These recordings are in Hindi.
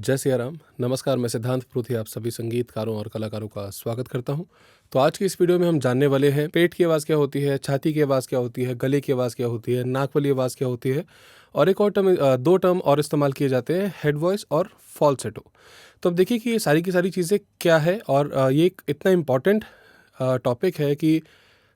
जय सिया राम। नमस्कार, मैं सिद्धांत प्रोथी आप सभी संगीतकारों और कलाकारों का स्वागत करता हूं। तो आज की इस वीडियो में हम जानने वाले हैं पेट की आवाज़ क्या होती है, छाती की आवाज़ क्या होती है, गले की आवाज़ क्या होती है, नाक वाली आवाज़ क्या होती है और एक और दो टर्म और इस्तेमाल किए जाते हैं, हेड वॉइस और फॉल्सेटो। तो अब देखिए कि ये सारी की सारी चीज़ें क्या है और ये एक इतना इम्पॉर्टेंट टॉपिक है कि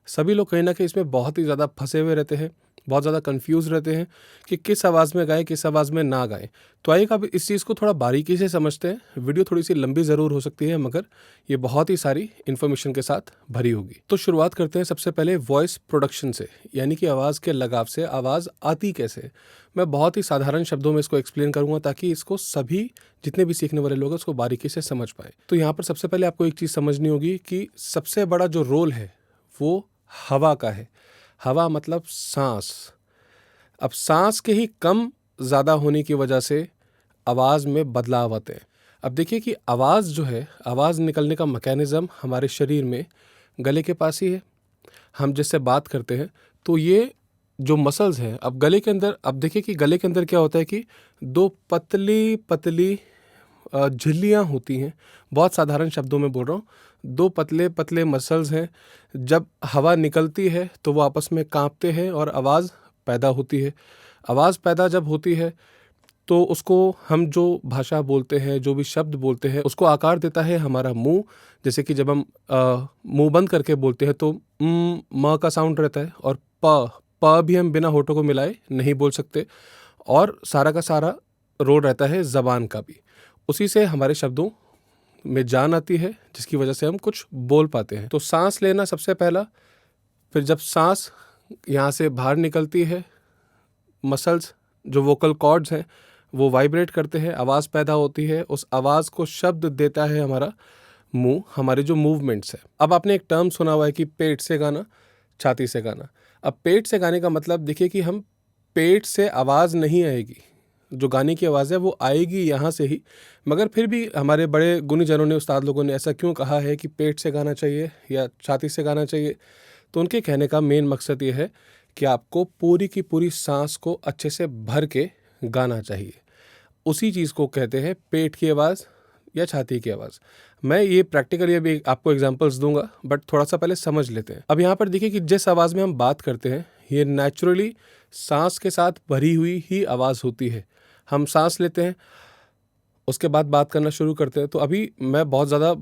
सभी लोग कहीं ना कहीं इसमें बहुत ही ज़्यादा फंसे हुए रहते हैं, बहुत ज़्यादा कंफ्यूज रहते हैं कि किस आवाज़ में गाएं, किस आवाज़ में ना गाएं। तो आइए अब इस चीज़ को थोड़ा बारीकी से समझते हैं। वीडियो थोड़ी सी लंबी ज़रूर हो सकती है, मगर ये बहुत ही सारी इन्फॉर्मेशन के साथ भरी होगी। तो शुरुआत करते हैं सबसे पहले वॉइस प्रोडक्शन से, यानी कि आवाज़ के लगाव से आवाज़ आती कैसे। मैं बहुत ही साधारण शब्दों में इसको एक्सप्लेन करूँगा ताकि इसको सभी जितने भी सीखने वाले लोग हैं उसको बारीकी से समझ पाएँ। तो यहाँ पर सबसे पहले आपको एक चीज़ समझनी होगी कि सबसे बड़ा जो रोल है वो हवा का है। हवा मतलब सांस। अब सांस के ही कम ज़्यादा होने की वजह से आवाज़ में बदलाव आते हैं। अब देखिए कि आवाज़ जो है, आवाज़ निकलने का मैकेनिज़्म हमारे शरीर में गले के पास ही है। हम जिससे बात करते हैं तो ये जो मसल्स हैं, अब गले के अंदर, अब देखिए कि गले के अंदर क्या होता है कि दो पतली पतली झिल्लियाँ होती हैं। बहुत साधारण शब्दों में बोल रहा हूँ, दो पतले पतले मसल्स हैं। जब हवा निकलती है तो वो आपस में कांपते हैं और आवाज़ पैदा होती है। आवाज़ पैदा जब होती है तो उसको हम जो भाषा बोलते हैं, जो भी शब्द बोलते हैं, उसको आकार देता है हमारा मुंह। जैसे कि जब हम मुंह बंद करके बोलते हैं तो म का साउंड रहता है, और प भी हम बिना होठों को मिलाए नहीं बोल सकते, और सारा का सारा रोल रहता है ज़बान का भी। उसी से हमारे शब्दों में जान आती है, जिसकी वजह से हम कुछ बोल पाते हैं। तो सांस लेना सबसे पहला, फिर जब सांस यहाँ से बाहर निकलती है, मसल्स जो वोकल कॉर्ड्स हैं वो वाइब्रेट करते हैं, आवाज़ पैदा होती है। उस आवाज़ को शब्द देता है हमारा मुंह, हमारे जो मूवमेंट्स हैं। अब आपने एक टर्म सुना हुआ है कि पेट से गाना, छाती से गाना। अब पेट से गाने का मतलब देखिए कि हम पेट से आवाज़ नहीं आएगी, जो गाने की आवाज़ है वो आएगी यहाँ से ही। मगर फिर भी हमारे बड़े गुणीजनों ने, उस्ताद लोगों ने ऐसा क्यों कहा है कि पेट से गाना चाहिए या छाती से गाना चाहिए, तो उनके कहने का मेन मकसद ये है कि आपको पूरी की पूरी सांस को अच्छे से भर के गाना चाहिए। उसी चीज़ को कहते हैं पेट की आवाज़ या छाती की आवाज़। मैं ये प्रैक्टिकली अभी आपको एग्जांपल्स दूंगा, बट थोड़ा सा पहले समझ लेते हैं। अब यहाँ पर देखिए कि जिस आवाज़ में हम बात करते हैं ये नेचुरली सांस के साथ भरी हुई ही आवाज़ होती है। हम सांस लेते हैं, उसके बाद बात करना शुरू करते हैं। तो अभी मैं बहुत ज़्यादा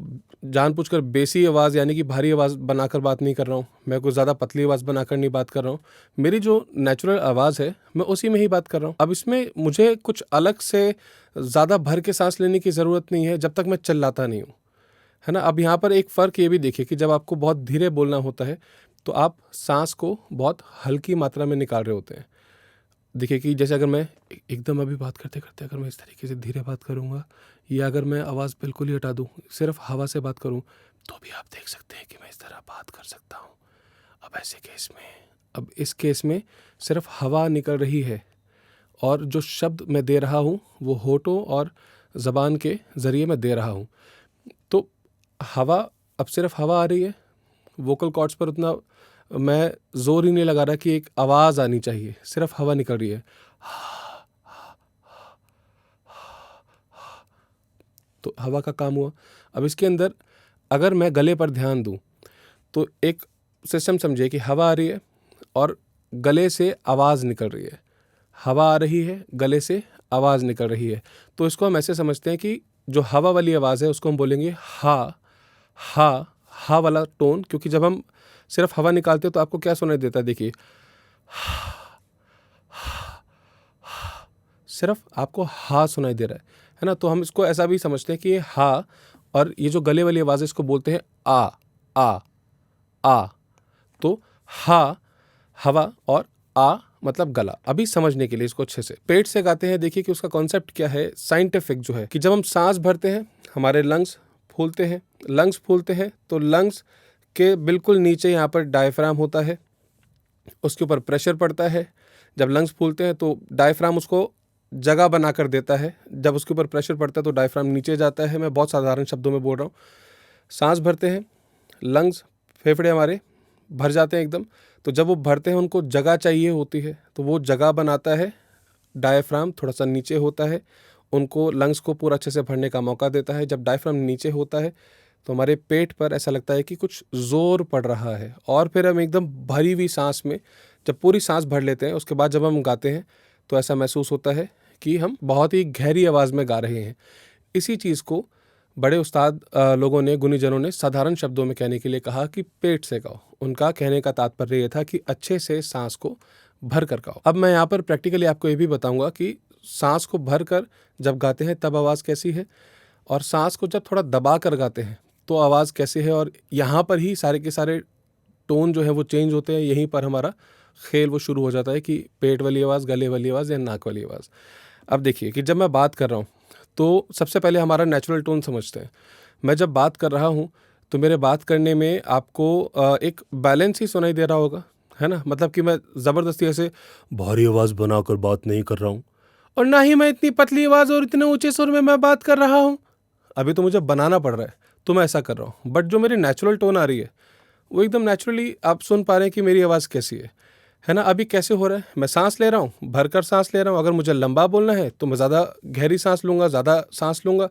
जानबूझकर बेसी आवाज़ यानी कि भारी आवाज़ बनाकर बात नहीं कर रहा हूँ, मैं कुछ ज़्यादा पतली आवाज़ बनाकर नहीं बात कर रहा हूँ। मेरी जो नेचुरल आवाज़ है मैं उसी में ही बात कर रहा हूँ। अब इसमें मुझे कुछ अलग से ज़्यादा भर के सांस लेने की ज़रूरत नहीं है जब तक मैं चिल्लाता नहीं हूँ, है ना। अब यहाँ पर एक फ़र्क ये भी देखिए कि जब आपको बहुत धीरे बोलना होता है तो आप सांस को बहुत हल्की मात्रा में निकाल रहे होते हैं। देखिए कि जैसे अगर मैं एकदम अभी बात करते करते अगर मैं इस तरीके से धीरे बात करूँगा, या अगर मैं आवाज़ बिल्कुल ही हटा दूँ, सिर्फ हवा से बात करूँ, तो भी आप देख सकते हैं कि मैं इस तरह बात कर सकता हूँ। अब ऐसे केस में, अब इस केस में सिर्फ हवा निकल रही है और जो शब्द मैं दे रहा हूँ वो होठों और ज़बान के ज़रिए मैं दे रहा हूँ। तो हवा, अब सिर्फ हवा आ रही है, वोकल कॉर्ड्स पर उतना मैं जोर ही नहीं लगा रहा कि एक आवाज़ आनी चाहिए, सिर्फ हवा निकल रही है। तो हवा का काम हुआ। अब इसके अंदर अगर मैं गले पर ध्यान दूं तो एक सिस्टम समझिए कि हवा आ रही है और गले से आवाज़ निकल रही है, हवा आ रही है, गले से आवाज़ निकल रही है। तो इसको हम ऐसे समझते हैं कि जो हवा वाली आवाज़ है उसको हम बोलेंगे हा। हा, हा वाला टोन, क्योंकि जब हम सिर्फ हवा निकालते हैं तो आपको क्या सुनाई देता है, देखिए सिर्फ आपको हा सुनाई दे रहा है ना। तो हम इसको ऐसा भी समझते हैं कि ये हा, और ये जो गले वाली आवाज़ है इसको बोलते हैं आ। आ, आ। तो हा हवा और आ मतलब गला। अभी समझने के लिए इसको अच्छे से पेट से गाते हैं, देखिए कि उसका कॉन्सेप्ट क्या है साइंटिफिक जो है, कि जब हम सांस भरते हैं हमारे लंग्स फूलते हैं। लंग्स फूलते हैं तो लंग्स के बिल्कुल नीचे यहाँ पर डायफ्राम होता है, उसके ऊपर प्रेशर पड़ता है। जब लंग्स फूलते हैं तो डायफ्राम उसको जगह बना कर देता है, जब उसके ऊपर प्रेशर पड़ता है तो डायफ्राम नीचे जाता है। मैं बहुत साधारण शब्दों में बोल रहा हूँ। सांस भरते हैं, लंग्स, फेफड़े हमारे भर जाते हैं एकदम, तो जब वो भरते हैं उनको जगह चाहिए होती है, तो वो जगह बनाता है डायफ्राम, थोड़ा सा नीचे होता है, उनको लंग्स को पूरा अच्छे से भरने का मौका देता है। जब डायफ्राम नीचे होता है तो हमारे पेट पर ऐसा लगता है कि कुछ ज़ोर पड़ रहा है, और फिर हम एकदम भरी हुई सांस में जब पूरी सांस भर लेते हैं, उसके बाद जब हम गाते हैं तो ऐसा महसूस होता है कि हम बहुत ही गहरी आवाज़ में गा रहे हैं। इसी चीज़ को बड़े उस्ताद लोगों ने, गुनीजनों ने साधारण शब्दों में कहने के लिए कहा कि पेट से गाओ। उनका कहने का तात्पर्य ये था कि अच्छे से सांस को भर कर गाओ। अब मैं यहाँ पर प्रैक्टिकली आपको ये भी बताऊंगा कि सांस को भर कर जब गाते हैं तब आवाज़ कैसी है, और सांस को जब थोड़ा दबा कर गाते हैं तो आवाज़ कैसी है। और यहाँ पर ही सारे के सारे टोन जो है वो चेंज होते हैं। यहीं पर हमारा खेल वो शुरू हो जाता है कि पेट वाली आवाज़, गले वाली आवाज़ या नाक वाली आवाज़। अब देखिए कि जब मैं बात कर रहा हूँ तो सबसे पहले हमारा नेचुरल टोन समझते हैं। मैं जब बात कर रहा हूँ तो मेरे बात करने में आपको एक बैलेंस ही सुनाई दे रहा होगा, है ना। मतलब कि मैं ज़बरदस्ती ऐसे भारी आवाज़ बनाकर बात नहीं कर रहा हूँ, और ना ही मैं इतनी पतली आवाज़ और इतने ऊंचे सुर में मैं बात कर रहा हूँ। अभी तो मुझे बनाना पड़ रहा है तो मैं ऐसा कर रहा हूँ, बट जो मेरी नेचुरल टोन आ रही है वो एकदम नेचुरली आप सुन पा रहे हैं कि मेरी आवाज़ कैसी है ना। अभी कैसे हो रहा है, मैं सांस ले रहा हूँ, भरकर सांस ले रहा हूँ। अगर मुझे लंबा बोलना है तो मैं ज़्यादा गहरी सांस लूँगा, ज़्यादा सांस लूँगा,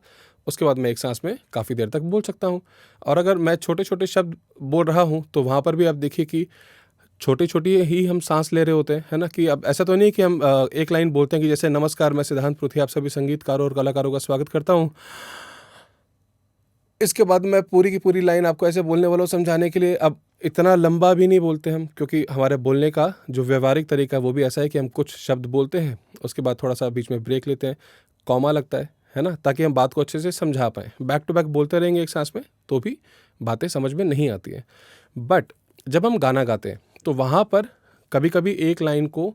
उसके बाद मैं एक सांस में काफ़ी देर तक बोल सकता हूँ। और अगर मैं छोटे छोटे शब्द बोल रहा हूँ तो वहाँ पर भी आप देखिए कि छोटी छोटी ही हम सांस ले रहे होते हैं, है ना। कि अब ऐसा तो नहीं कि हम एक लाइन बोलते हैं कि जैसे नमस्कार, मैं सिद्धांत पृथ्वी आप सभी संगीतकारों और कलाकारों का स्वागत करता हूँ। इसके बाद मैं पूरी की पूरी लाइन आपको ऐसे बोलने वाला हूँ समझाने के लिए। अब इतना लंबा भी नहीं बोलते हम, क्योंकि हमारे बोलने का जो व्यवहारिक तरीका है वो भी ऐसा है कि हम कुछ शब्द बोलते हैं, उसके बाद थोड़ा सा बीच में ब्रेक लेते हैं, कॉमा लगता है ना, ताकि हम बात को अच्छे से समझा पाएँ। बैक टू बैक बोलते रहेंगे एक सांस में तो भी बातें समझ में नहीं आती हैं। बट जब हम गाना गाते हैं तो वहाँ पर कभी कभी एक लाइन को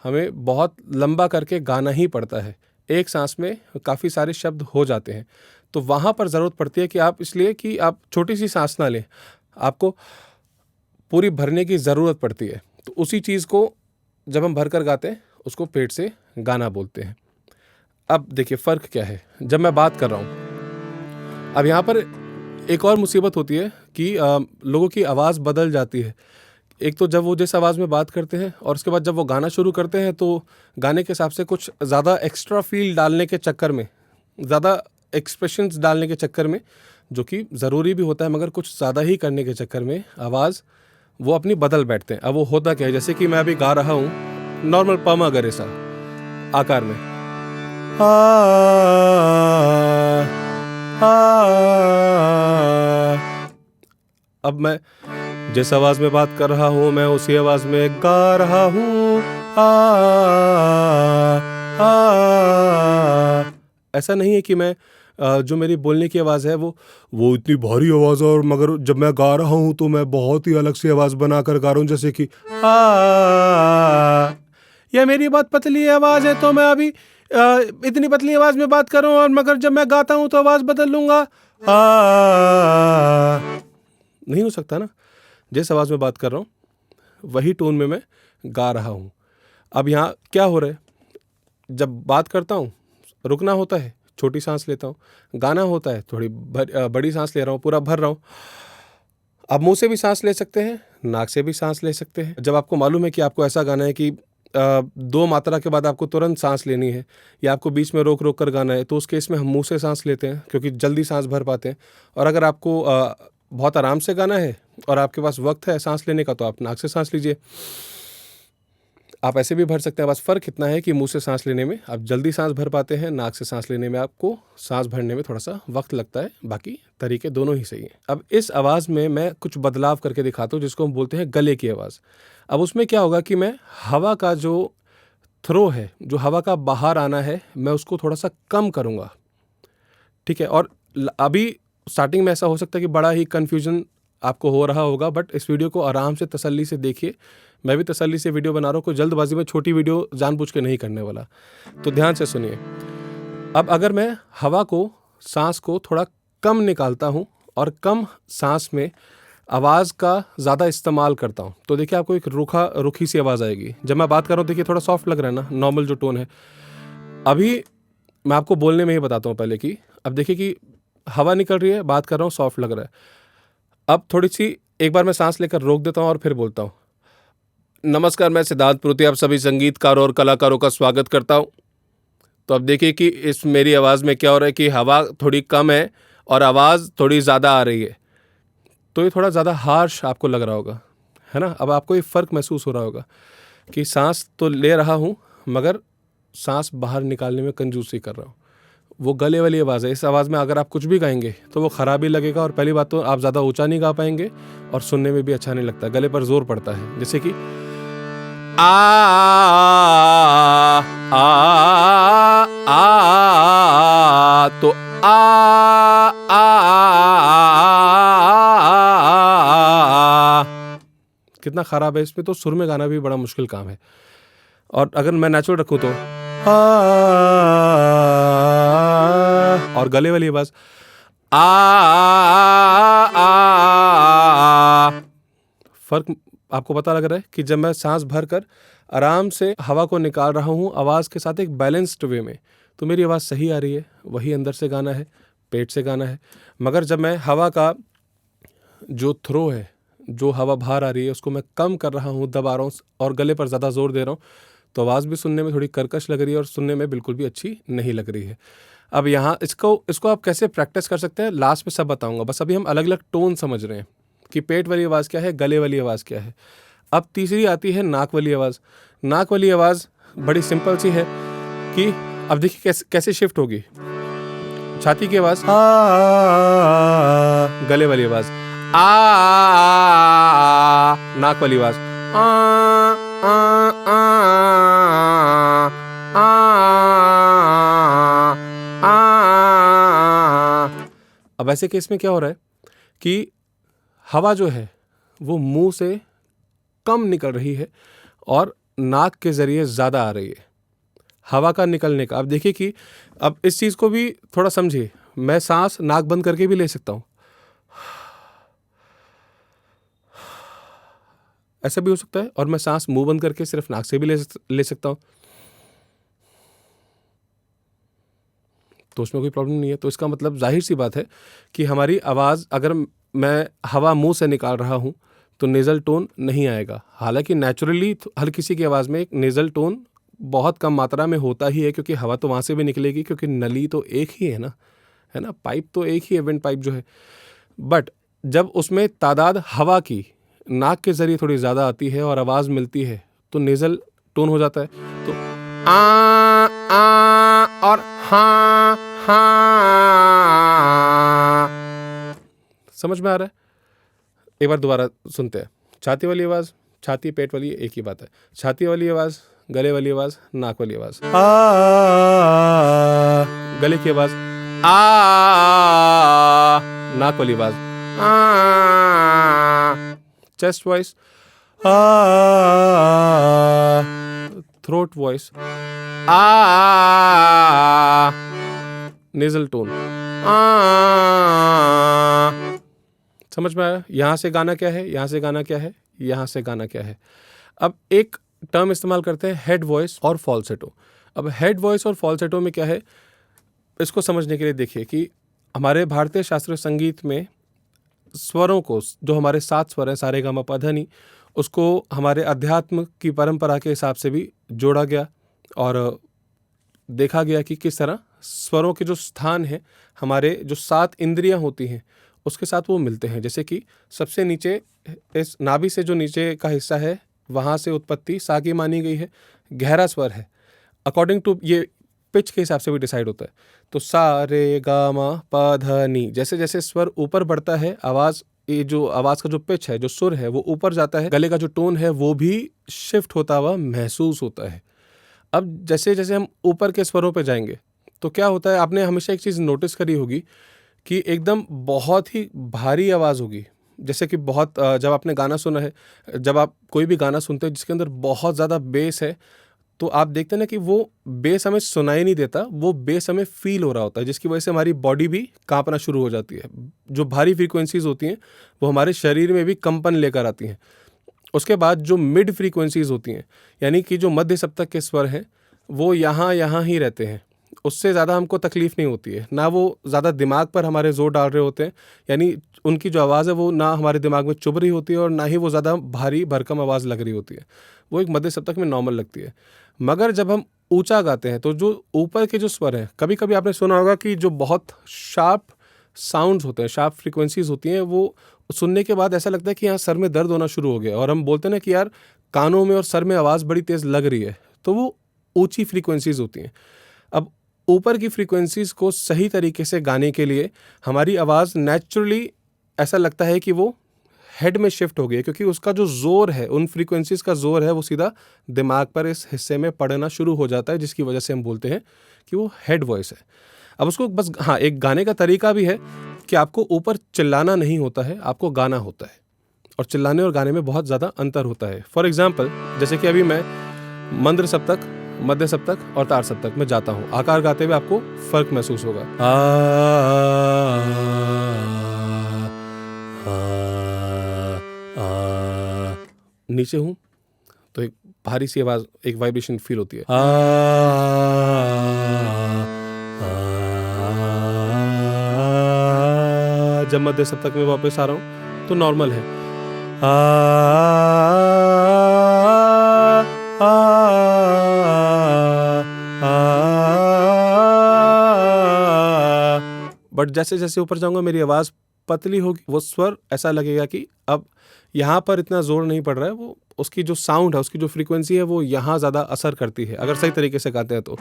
हमें बहुत लंबा करके गाना ही पड़ता है। एक सांस में काफ़ी सारे शब्द हो जाते हैं, तो वहाँ पर ज़रूरत पड़ती है कि आप, इसलिए कि आप छोटी सी सांस ना लें, आपको पूरी भरने की ज़रूरत पड़ती है। तो उसी चीज़ को जब हम भर कर गाते हैं उसको पेट से गाना बोलते हैं। अब देखिए फ़र्क क्या है जब मैं बात कर रहा हूँ। अब यहाँ पर एक और मुसीबत होती है कि लोगों की आवाज़ बदल जाती है। एक तो जब वो जिस आवाज़ में बात करते हैं, और उसके बाद जब वो गाना शुरू करते हैं तो गाने के हिसाब से कुछ ज़्यादा एक्स्ट्रा फील डालने के चक्कर में, ज़्यादा एक्सप्रेशंस डालने के चक्कर में, जो कि ज़रूरी भी होता है, मगर कुछ ज़्यादा ही करने के चक्कर में आवाज़ वो अपनी बदल बैठते हैं। अब वो होता क्या है, जैसे कि मैं अभी गा रहा हूँ नॉर्मल पमा गरेसा आकार में, अब मैं जिस आवाज़ में बात कर रहा हूँ मैं उसी आवाज़ में गा रहा हूँ ऐसा नहीं है कि मैं जो मेरी बोलने की आवाज़ है वो इतनी भारी आवाज़ है, और मगर जब मैं गा रहा हूँ तो मैं बहुत ही अलग सी आवाज़ बनाकर गा रहा हूँ, जैसे कि या मेरी बहुत पतली आवाज़ है तो मैं अभी इतनी पतली आवाज़ में बात कर रहा हूँ, और मगर जब मैं गाता हूँ तो आवाज़ बदल लूँगा। नहीं हो सकता ना। जिस आवाज़ में बात कर रहा हूँ वही टोन में मैं गा रहा हूँ। अब यहाँ क्या हो रहा है, जब बात करता हूँ रुकना होता है, छोटी सांस लेता हूँ, गाना होता है थोड़ी बड़ी सांस ले रहा हूँ, पूरा भर रहा हूँ। अब मुंह से भी सांस ले सकते हैं, नाक से भी सांस ले सकते हैं। जब आपको मालूम है कि आपको ऐसा गाना है कि 2 मात्रा के बाद आपको तुरंत सांस लेनी है, या आपको बीच में रोक रोक कर गाना है, तो उस केस में हम मुंह से सांस लेते हैं क्योंकि जल्दी सांस भर पाते हैं। और अगर आपको बहुत आराम से गाना है और आपके पास वक्त है सांस लेने का, तो आप नाक से सांस लीजिए। आप ऐसे भी भर सकते हैं, बस फ़र्क इतना है कि मुंह से सांस लेने में आप जल्दी सांस भर पाते हैं, नाक से सांस लेने में आपको सांस भरने में थोड़ा सा वक्त लगता है। बाकी तरीके दोनों ही सही हैं। अब इस आवाज़ में मैं कुछ बदलाव करके दिखाता हूँ जिसको हम बोलते हैं गले की आवाज़। अब उसमें क्या होगा कि मैं हवा का जो थ्रो है, जो हवा का बाहर आना है, मैं उसको थोड़ा सा कम करूँगा, ठीक है। और अभी स्टार्टिंग में ऐसा हो सकता है कि बड़ा ही कन्फ्यूजन आपको हो रहा होगा, बट इस वीडियो को आराम से तसल्ली से देखिए। मैं भी तसल्ली से वीडियो बना रहा हूँ, कोई जल्दबाजी में छोटी वीडियो जानबूझ के नहीं करने वाला, तो ध्यान से सुनिए। अब अगर मैं हवा को, सांस को थोड़ा कम निकालता हूँ और कम सांस में आवाज़ का ज़्यादा इस्तेमाल करता हूँ, तो देखिए आपको एक रुखी सी आवाज़ आएगी। जब मैं बात कर रहा हूँ देखिए थोड़ा सॉफ्ट लग रहा है ना, नॉर्मल जो टोन है। अभी मैं आपको बोलने में ही बताता हूँ पहले कि अब देखिए कि हवा निकल रही है, बात कर रहा हूँ, सॉफ्ट लग रहा है। अब थोड़ी सी एक बार मैं सांस लेकर रोक देता हूँ और फिर बोलता हूँ। नमस्कार, मैं सिद्धांत पृथ्वी आप सभी संगीतकारों और कलाकारों का स्वागत करता हूँ। तो अब देखिए कि इस मेरी आवाज़ में क्या हो रहा है कि हवा थोड़ी कम है और आवाज़ थोड़ी ज़्यादा आ रही है, तो ये थोड़ा ज़्यादा हार्श आपको लग रहा होगा, है ना। अब आपको ये फ़र्क महसूस हो रहा होगा कि सांस तो ले रहा हूँ मगर सांस बाहर निकालने में कंजूसी कर रहा हूँ। वो गले वाली आवाज़ है। इस आवाज़ में अगर आप कुछ भी गाएंगे तो वो ख़राब ही लगेगा, और पहली बात तो आप ज़्यादा ऊंचा नहीं गा पाएंगे और सुनने में भी अच्छा नहीं लगता, गले पर जोर पड़ता है। जैसे कि आ आ आ, तो कितना ख़राब है। इसमें तो सुर में गाना भी बड़ा मुश्किल काम है। और अगर मैं नेचुरल रखूँ तो और गले वाली आवाज़ फ़र्क आपको पता लग रहा है कि जब मैं सांस भरकर आराम से हवा को निकाल रहा हूँ आवाज़ के साथ एक बैलेंस्ड वे में, तो मेरी आवाज़ सही आ रही है, वही अंदर से गाना है, पेट से गाना है। मगर जब मैं हवा का जो थ्रो है, जो हवा बाहर आ रही है, उसको मैं कम कर रहा हूँ, दबा रहा हूँ और गले पर ज़्यादा जोर दे रहा हूँ, तो आवाज़ भी सुनने में थोड़ी कर्कश लग रही है और सुनने में बिल्कुल भी अच्छी नहीं लग रही है। अब यहाँ इसको आप कैसे प्रैक्टिस कर सकते हैं, लास्ट में सब बताऊँगा। बस अभी हम अलग अलग टोन समझ रहे हैं कि पेट वाली आवाज़ क्या है, गले वाली आवाज़ क्या है। अब तीसरी आती है नाक वाली आवाज़। नाक वाली आवाज़ बड़ी सिंपल सी है कि अब देखिए कैसे शिफ्ट होगी। छाती की आवाज़ गले वाली आवाज़ नाक वाली आवाज़ अब ऐसे केस में क्या हो रहा है कि हवा जो है वो मुंह से कम निकल रही है और नाक के ज़रिए ज़्यादा आ रही है। हवा का निकलने का अब देखिए कि अब इस चीज़ को भी थोड़ा समझिए। मैं सांस नाक बंद करके भी ले सकता हूँ, ऐसा भी हो सकता है, और मैं सांस मुंह बंद करके सिर्फ नाक से भी ले सकता हूँ, तो उसमें कोई प्रॉब्लम नहीं है। तो इसका मतलब जाहिर सी बात है कि हमारी आवाज़, अगर मैं हवा मुंह से निकाल रहा हूँ तो नेज़ल टोन नहीं आएगा। हालांकि नेचुरली हर किसी की आवाज़ में एक नेज़ल टोन बहुत कम मात्रा में होता ही है, क्योंकि हवा तो वहाँ से भी निकलेगी, क्योंकि नली तो एक ही है ना, पाइप तो एक ही है, विंड पाइप जो है। बट जब उसमें तादाद हवा की नाक के ज़रिए थोड़ी ज़्यादा आती है और आवाज़ मिलती है तो नेज़ल टोन हो जाता है। तो आ और हाँ समझ में आ रहा है? एक बार दोबारा सुनते हैं। छाती वाली आवाज़, छाती पेट वाली एक ही बात है। छाती वाली आवाज़, गले वाली आवाज़, नाक वाली आवाज़ गले की आवाज़ नाक वाली आवाज़ chest voice throat voice nasal tone समझ में आया? यहाँ से गाना क्या है, यहाँ से गाना क्या है, यहाँ से गाना क्या है। अब एक टर्म इस्तेमाल करते हैं हेड वॉइस और फॉल्सेटो। अब हेड वॉइस और फॉल्सेटो में क्या है, इसको समझने के लिए देखिए कि हमारे भारतीय शास्त्रीय संगीत में स्वरों को, जो हमारे 7 स्वर हैं सा रे गा मा पा धा नी, उसको हमारे अध्यात्म की परंपरा के हिसाब से भी जोड़ा गया और देखा गया कि किस तरह स्वरों के जो स्थान हैं, हमारे जो 7 इंद्रियां होती हैं उसके साथ वो मिलते हैं। जैसे कि सबसे नीचे इस नाभि से जो नीचे का हिस्सा है वहाँ से उत्पत्ति सा की मानी गई है, गहरा स्वर है। अकॉर्डिंग टू ये पिच के हिसाब से भी डिसाइड होता है। तो सा रे गा मा पा धा नी, जैसे जैसे स्वर ऊपर बढ़ता है, आवाज़, ये जो आवाज़ का जो पिच है, जो सुर है वो ऊपर जाता है, गले का जो टोन है वो भी शिफ्ट होता हुआ महसूस होता है। अब जैसे जैसे हम ऊपर के स्वरों पे जाएंगे तो क्या होता है, आपने हमेशा एक चीज़ नोटिस करी होगी कि एकदम बहुत ही भारी आवाज़ होगी। जैसे कि बहुत जब आपने गाना सुना है, जब आप कोई भी गाना सुनते हैं जिसके अंदर बहुत ज़्यादा बेस है, तो आप देखते हैं ना कि वो बेस हमें सुनाई नहीं देता, वो बेस हमें फील हो रहा होता है, जिसकी वजह से हमारी बॉडी भी कांपना शुरू हो जाती है। जो भारी फ्रीक्वेंसीज होती हैं वो हमारे शरीर में भी कंपन लेकर आती हैं। उसके बाद जो मिड फ्रीक्वेंसीज होती हैं, यानी कि जो मध्य सप्तक के स्वर हैं, वो यहाँ ही रहते हैं, उससे ज़्यादा हमको तकलीफ़ नहीं होती है। ना वो ज़्यादा दिमाग पर हमारे जोर डाल रहे होते हैं, यानी उनकी जो आवाज़ है वो ना हमारे दिमाग में चुभ रही होती है और ना ही वो ज़्यादा भारी भरकम आवाज़ लग रही होती है। वो एक मध्य सप्तक में नॉर्मल लगती है। मगर जब हम ऊंचा गाते हैं तो जो ऊपर के जो स्वर हैं, कभी कभी आपने सुना होगा कि जो बहुत शार्प साउंड्स होते हैं, शार्प फ्रीक्वेंसीज होती हैं, वो सुनने के बाद ऐसा लगता है कि यहाँ सर में दर्द होना शुरू हो गया, और हम बोलते हैं ना कि यार कानों में और सर में आवाज़ बड़ी तेज़ लग रही है, तो वो ऊंची फ्रीक्वेंसीज होती हैं। अब ऊपर की फ्रीक्वेंसीज को सही तरीके से गाने के लिए हमारी आवाज़ नेचुरली ऐसा लगता है कि वो हेड में शिफ्ट हो गई है, क्योंकि उसका जो जोर है, उन फ्रीक्वेंसीज का जोर है, वो सीधा दिमाग पर इस हिस्से में पड़ना शुरू हो जाता है, जिसकी वजह से हम बोलते हैं कि वो हेड वॉइस है। अब उसको बस, हाँ, एक गाने का तरीका भी है कि आपको ऊपर चिल्लाना नहीं होता है, आपको गाना होता है, और चिल्लाने और गाने में बहुत ज़्यादा अंतर होता है। फॉर एग्जाम्पल, जैसे कि अभी मैं मंद्र सप्तक, मध्य सप्तक और तार सप्तक में जाता हूँ, आकार गाते हुए आपको फर्क महसूस होगा। नीचे हूँ तो एक भारी सी आवाज़, एक वाइब्रेशन फील होती है। जब मध्य सप्तक में वापस आ रहा हूँ तो नॉर्मल है। बट जैसे जैसे ऊपर जाऊंगा मेरी आवाज़ पतली होगी, वो स्वर ऐसा लगेगा कि अब यहाँ पर इतना जोर नहीं पड़ रहा है, वो उसकी जो साउंड है, उसकी जो फ्रीक्वेंसी है, वो यहाँ ज़्यादा असर करती है अगर सही तरीके से गाते हैं तो।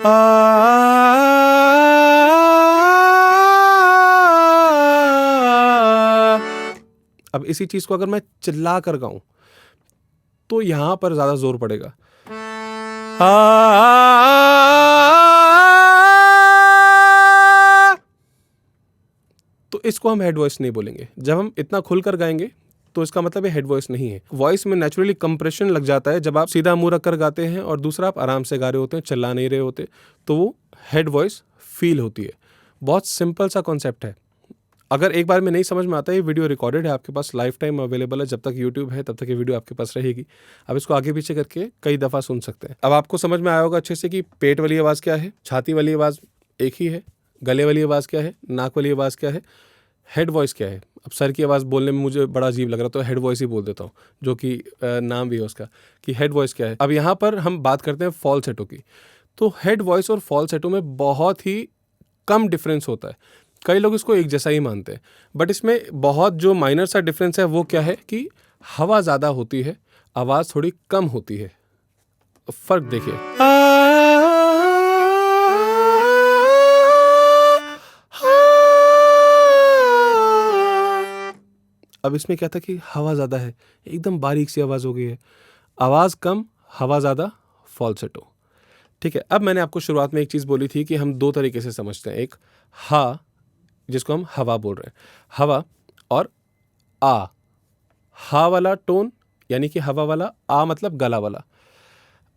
अब इसी चीज़ को अगर मैं चिल्ला कर गाऊं तो यहाँ पर ज़्यादा जोर पड़ेगा। तो इसको हम हेड वॉइस नहीं बोलेंगे। जब हम इतना खुलकर गाएंगे तो इसका मतलब ये हेड वॉइस नहीं है। वॉइस में नेचुरली कंप्रेशन लग जाता है जब आप सीधा मुंह रखकर गाते हैं और दूसरा आप आराम से गा रहे होते हैं, चिल्ला नहीं रहे होते, तो वो हेड वॉइस फील होती है। बहुत सिंपल सा कॉन्सेप्ट है। अगर एक बार में नहीं समझ में आता है, ये वीडियो रिकॉर्डेड है, आपके पास लाइफ टाइम अवेलेबल है, जब तक यूट्यूब है तब तक ये वीडियो आपके पास रहेगी। आप इसको आगे पीछे करके कई दफ़ा सुन सकते हैं। अब आपको समझ में आया होगा अच्छे से कि पेट वाली आवाज़ क्या है, छाती वाली आवाज़ एक ही है, गले वाली आवाज़ क्या है, नाक वाली आवाज़ क्या है, हेड वॉइस क्या है। अब सर की आवाज़ बोलने में मुझे बड़ा अजीब लग रहा, तो हेड वॉइस ही बोल देता हूँ, जो कि नाम भी है उसका, कि हेड वॉइस क्या है। अब यहाँ पर हम बात करते हैं फॉल्सेटो की। तो हेड वॉइस और फॉल्सेटो में बहुत ही कम डिफरेंस होता है। कई लोग इसको एक जैसा ही मानते हैं, बट इसमें बहुत जो माइनर सा डिफरेंस है वो क्या है कि हवा ज़्यादा होती है, आवाज़ थोड़ी कम होती है। फ़र्क देखिए। अब इसमें क्या था कि हवा ज़्यादा है, एकदम बारीक सी आवाज़ हो गई है, आवाज़ कम, हवा ज़्यादा, फॉल्सेटो। ठीक है। अब मैंने आपको शुरुआत में एक चीज़ बोली थी कि हम दो तरीके से समझते हैं, एक हा, जिसको हम हवा बोल रहे हैं, हवा, और आ। हा वाला टोन यानी कि हवा वाला, आ मतलब गला वाला।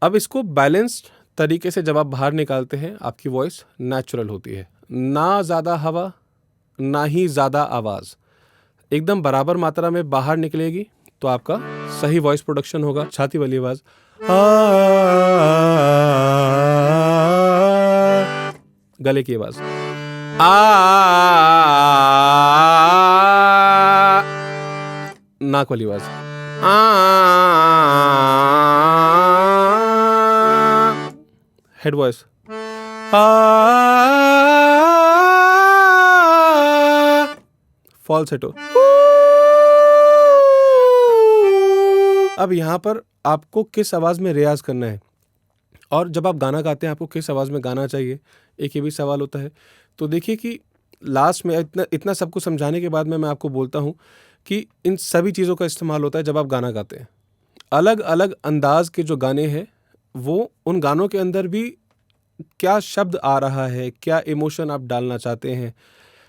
अब इसको बैलेंस्ड तरीके से जब आप बाहर निकालते हैं, आपकी वॉइस नेचुरल होती है, ना ज़्यादा हवा ना ही ज़्यादा आवाज़, एकदम बराबर मात्रा में बाहर निकलेगी तो आपका सही वॉइस प्रोडक्शन होगा। छाती वाली आवाज़, गले की आवाज़, नाक वाली आवाज़, हेड वॉइस, फॉल्सेटो। अब यहाँ पर आपको किस आवाज़ में रियाज करना है और जब आप गाना गाते हैं आपको किस आवाज़ में गाना चाहिए, एक ये भी सवाल होता है। तो देखिए कि लास्ट में इतना सब कुछ समझाने के बाद में मैं आपको बोलता हूँ कि इन सभी चीज़ों का इस्तेमाल होता है जब आप गाना गाते हैं। अलग अलग अंदाज के जो गाने हैं, वो उन गानों के अंदर भी क्या शब्द आ रहा है, क्या इमोशन आप डालना चाहते हैं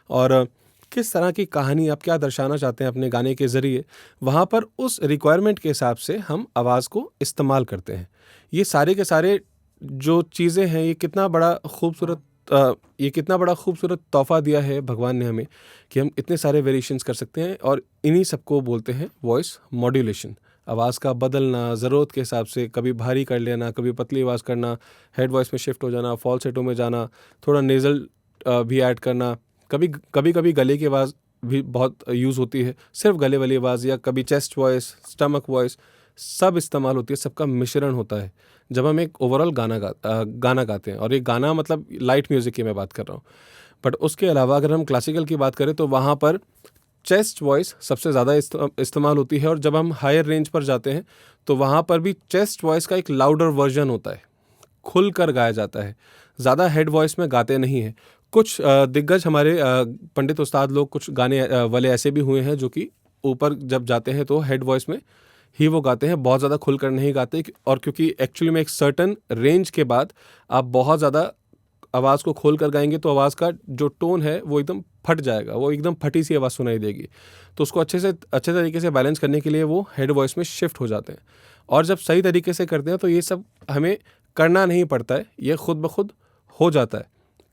और किस तरह की कहानी आप क्या दर्शाना चाहते हैं अपने गाने के ज़रिए, वहाँ पर उस रिक्वायरमेंट के हिसाब से हम आवाज़ को इस्तेमाल करते हैं। ये सारे के सारे जो चीज़ें हैं, ये कितना बड़ा खूबसूरत तोहफ़ा दिया है भगवान ने हमें कि हम इतने सारे वेरिएशंस कर सकते हैं, और इन्हीं सबको बोलते हैं वॉइस मॉड्यूलेशन। आवाज़ का बदलना, ज़रूरत के हिसाब से कभी भारी कर लेना, कभी पतली आवाज़ करना, हेड वॉइस में शिफ्ट हो जाना, फॉल्सेटो में जाना, थोड़ा नेज़ल भी ऐड करना, कभी गले की आवाज़ भी बहुत यूज़ होती है, सिर्फ गले वाली आवाज़, या कभी चेस्ट वॉइस, स्टमक वॉइस, सब इस्तेमाल होती है, सबका मिश्रण होता है जब हम एक ओवरऑल गाना गाते हैं। और ये गाना मतलब लाइट म्यूज़िक की मैं बात कर रहा हूँ। बट उसके अलावा अगर हम क्लासिकल की बात करें तो वहाँ पर चेस्ट वॉइस सबसे ज़्यादा इस्तेमाल होती है। और जब हम हायर रेंज पर जाते हैं तो वहाँ पर भी चेस्ट वॉइस का एक लाउडर वर्जन होता है, खुल कर गाया जाता है, ज़्यादा हेड वॉइस में गाते नहीं हैं। कुछ दिग्गज हमारे पंडित उस्ताद लोग, कुछ गाने वाले ऐसे भी हुए हैं जो कि ऊपर जब जाते हैं तो हेड वॉइस में ही वो गाते हैं, बहुत ज़्यादा खुलकर नहीं गाते। और क्योंकि एक्चुअली में एक सर्टन रेंज के बाद आप बहुत ज़्यादा आवाज़ को खोल कर गाएंगे तो आवाज़ का जो टोन है वो एकदम फट जाएगा, वो एकदम फटी सी आवाज़ सुनाई देगी। तो उसको अच्छे तरीके से बैलेंस करने के लिए वो हेड वॉइस में शिफ्ट हो जाते हैं। और जब सही तरीके से करते हैं तो ये सब हमें करना नहीं पड़ता है, ये खुद ब खुद हो जाता है।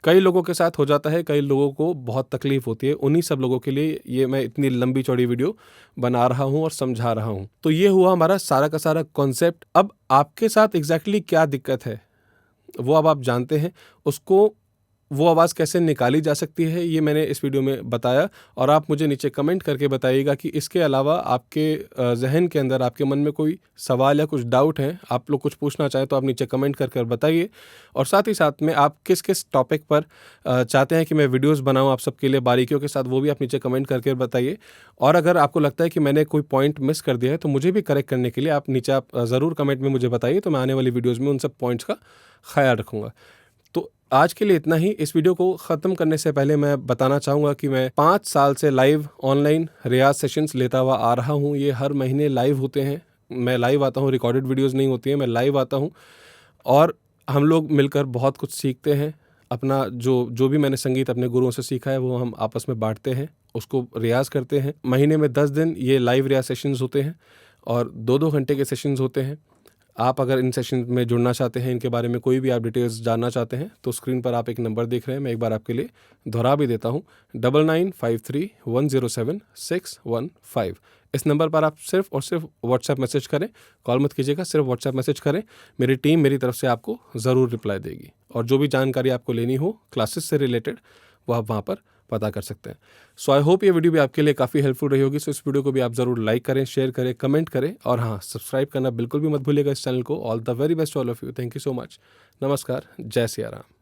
कई लोगों के साथ हो जाता है, कई लोगों को बहुत तकलीफ होती है। उन्हीं सब लोगों के लिए ये मैं इतनी लंबी चौड़ी वीडियो बना रहा हूँ और समझा रहा हूँ। तो ये हुआ हमारा सारा का सारा कॉन्सेप्ट। अब आपके साथ एग्जैक्टली क्या दिक्कत है वो अब आप जानते हैं, उसको वो आवाज़ कैसे निकाली जा सकती है ये मैंने इस वीडियो में बताया। और आप मुझे नीचे कमेंट करके बताइएगा कि इसके अलावा आपके जहन के अंदर, आपके मन में कोई सवाल या कुछ डाउट है, आप लोग कुछ पूछना चाहें तो आप नीचे कमेंट कर बताइए। और साथ ही साथ में आप किस किस टॉपिक पर चाहते हैं कि मैं वीडियोज़ बनाऊँ आप सबके लिए बारीकियों के साथ, वो भी आप नीचे कमेंट करके बताइए। और अगर आपको लगता है कि मैंने कोई पॉइंट मिस कर दिया है तो मुझे भी करेक्ट करने के लिए आप नीचे आप ज़रूर कमेंट में मुझे बताइए, तो मैं आने वाली वीडियोज़ में उन सब पॉइंट्स का ख्याल रखूँगा। तो आज के लिए इतना ही। इस वीडियो को ख़त्म करने से पहले मैं बताना चाहूँगा कि मैं 5 साल से लाइव ऑनलाइन रियाज सेशंस लेता हुआ आ रहा हूँ। ये हर महीने लाइव होते हैं, मैं लाइव आता हूँ, रिकॉर्डेड वीडियोस नहीं होती हैं, मैं लाइव आता हूँ। और हम लोग मिलकर बहुत कुछ सीखते हैं। अपना जो भी मैंने संगीत अपने गुरुओं से सीखा है वो हम आपस में बांटते हैं, उसको रियाज़ करते हैं। महीने में 10 दिन ये लाइव रियाज सेशंस होते हैं और 2-2 घंटे के सेशंस होते हैं। आप अगर इन सेशन में जुड़ना चाहते हैं, इनके बारे में कोई भी आप डिटेल्स जानना चाहते हैं तो स्क्रीन पर आप एक नंबर देख रहे हैं, मैं एक बार आपके लिए दोहरा भी देता हूँ, 9953107615। इस नंबर पर आप सिर्फ और सिर्फ व्हाट्सएप मैसेज करें, कॉल मत कीजिएगा, सिर्फ व्हाट्सएप मैसेज करें। मेरी टीम मेरी तरफ से आपको ज़रूर रिप्लाई देगी। और जो भी जानकारी आपको लेनी हो क्लासेस से रिलेटेड वो आप वहाँ पर पता कर सकते हैं। सो आई होप ये वीडियो भी आपके लिए काफ़ी हेल्पफुल रही होगी। सो इस वीडियो को भी आप ज़रूर लाइक करें, शेयर करें, कमेंट करें और हाँ, सब्सक्राइब करना बिल्कुल भी मत भूलिएगा इस चैनल को। All the very best all of you. Thank you so much. नमस्कार। जय सिया राम।